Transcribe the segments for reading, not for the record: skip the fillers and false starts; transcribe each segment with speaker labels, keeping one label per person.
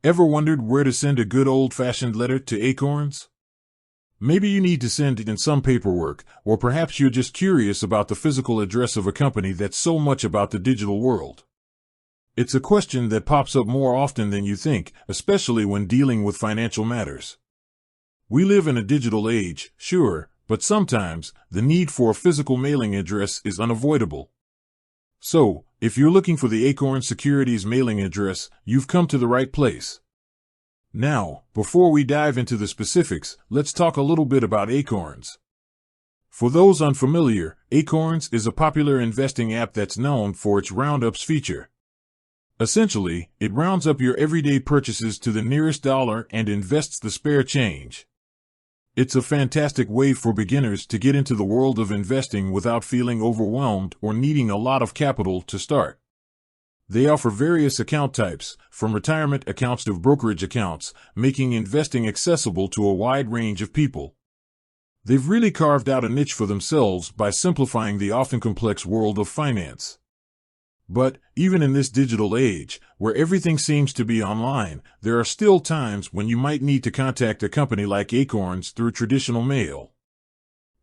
Speaker 1: Ever wondered where to send a good old-fashioned letter to Acorns? Maybe you need to send it in some paperwork, or perhaps you're just curious about the physical address of a company that's so much about the digital world. It's a question that pops up more often than you think, especially when dealing with financial matters. We live in a digital age, sure, but sometimes the need for a physical mailing address is unavoidable. So, if you're looking for the Acorns Securities mailing address, you've come to the right place. Now, before we dive into the specifics, let's talk a little bit about Acorns. For those unfamiliar, Acorns is a popular investing app that's known for its roundups feature. Essentially, it rounds up your everyday purchases to the nearest dollar and invests the spare change. It's a fantastic way for beginners to get into the world of investing without feeling overwhelmed or needing a lot of capital to start. They offer various account types, from retirement accounts to brokerage accounts, making investing accessible to a wide range of people. They've really carved out a niche for themselves by simplifying the often complex world of finance. But, even in this digital age, where everything seems to be online, there are still times when you might need to contact a company like Acorns through traditional mail.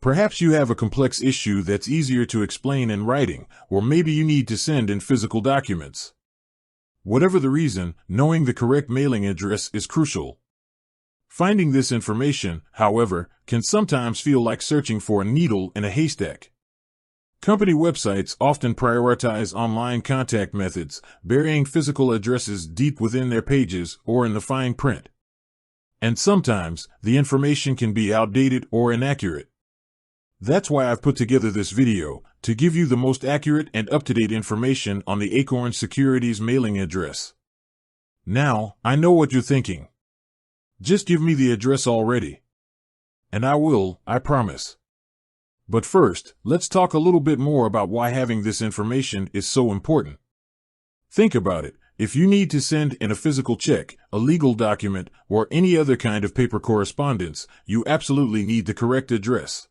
Speaker 1: Perhaps you have a complex issue that's easier to explain in writing, or maybe you need to send in physical documents. Whatever the reason, knowing the correct mailing address is crucial. Finding this information, however, can sometimes feel like searching for a needle in a haystack. Company websites often prioritize online contact methods, burying physical addresses deep within their pages or in the fine print. And sometimes, the information can be outdated or inaccurate. That's why I've put together this video, to give you the most accurate and up-to-date information on the Acorns Securities mailing address. Now, I know what you're thinking. Just give me the address already. And I will, I promise. But first, let's talk a little bit more about why having this information is so important. Think about it. If you need to send in a physical check, a legal document, or any other kind of paper correspondence, you absolutely need the correct address.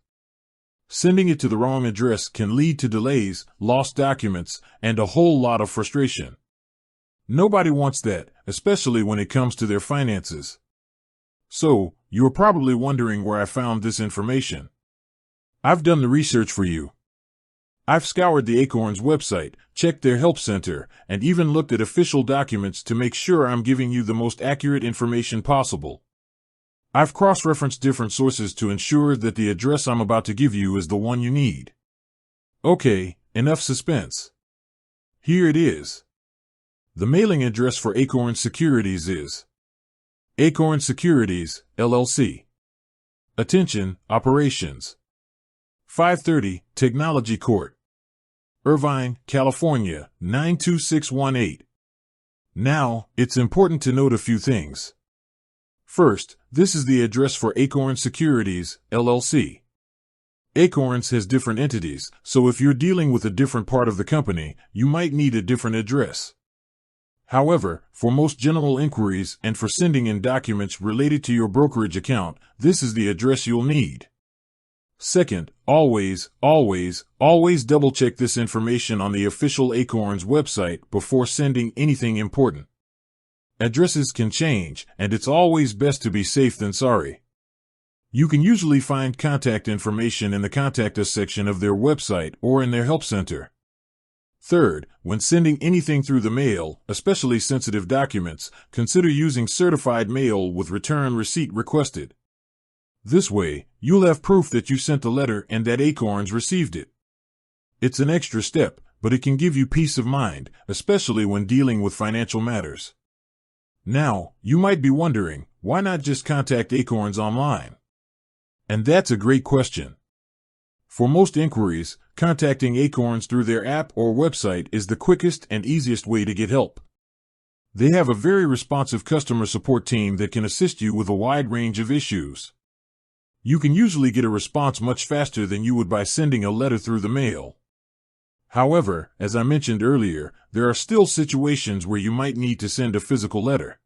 Speaker 1: Sending it to the wrong address can lead to delays, lost documents, and a whole lot of frustration. Nobody wants that, especially when it comes to their finances. So, you're probably wondering where I found this information. I've done the research for you. I've scoured the Acorns website, checked their help center, and even looked at official documents to make sure I'm giving you the most accurate information possible. I've cross-referenced different sources to ensure that the address I'm about to give you is the one you need. Okay, enough suspense. Here it is. The mailing address for Acorns Securities is Acorns Securities, LLC. Attention, Operations. 530 Technology Court, Irvine, California, 92618. Now, it's important to note a few things. First, this is the address for Acorns Securities, LLC. Acorns has different entities, so if you're dealing with a different part of the company, you might need a different address. However, for most general inquiries and for sending in documents related to your brokerage account, this is the address you'll need. Second, always double-check this information on the official Acorns website before sending anything important. Addresses can change, and it's always best to be safe than sorry. You can usually find contact information in the Contact Us section of their website or in their help center. Third, when sending anything through the mail, especially sensitive documents, consider using certified mail with return receipt requested. This way, you'll have proof that you sent the letter and that Acorns received it. It's an extra step, but it can give you peace of mind, especially when dealing with financial matters. Now, you might be wondering, why not just contact Acorns online? And that's a great question. For most inquiries, contacting Acorns through their app or website is the quickest and easiest way to get help. They have a very responsive customer support team that can assist you with a wide range of issues. You can usually get a response much faster than you would by sending a letter through the mail. However, as I mentioned earlier, there are still situations where you might need to send a physical letter.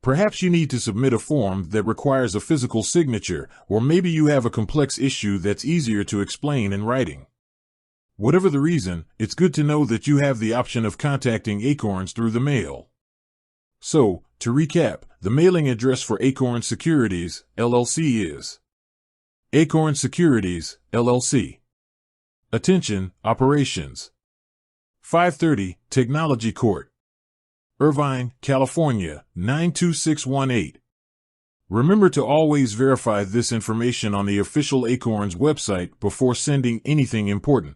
Speaker 1: Perhaps you need to submit a form that requires a physical signature, or maybe you have a complex issue that's easier to explain in writing. Whatever the reason, it's good to know that you have the option of contacting Acorns through the mail. So, to recap, the mailing address for Acorns Securities, LLC is Acorns Securities, LLC. Attention, Operations. 530 Technology Court, Irvine, California, 92618. Remember to always verify this information on the official Acorns website before sending anything important.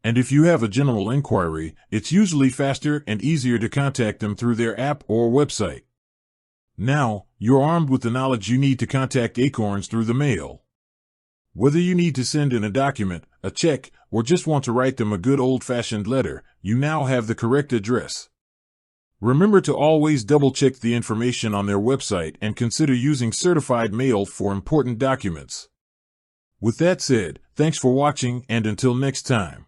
Speaker 1: And if you have a general inquiry, it's usually faster and easier to contact them through their app or website. Now, you're armed with the knowledge you need to contact Acorns through the mail. Whether you need to send in a document, a check, or just want to write them a good old-fashioned letter, you now have the correct address. Remember to always double-check the information on their website and consider using certified mail for important documents. With that said, thanks for watching, and until next time.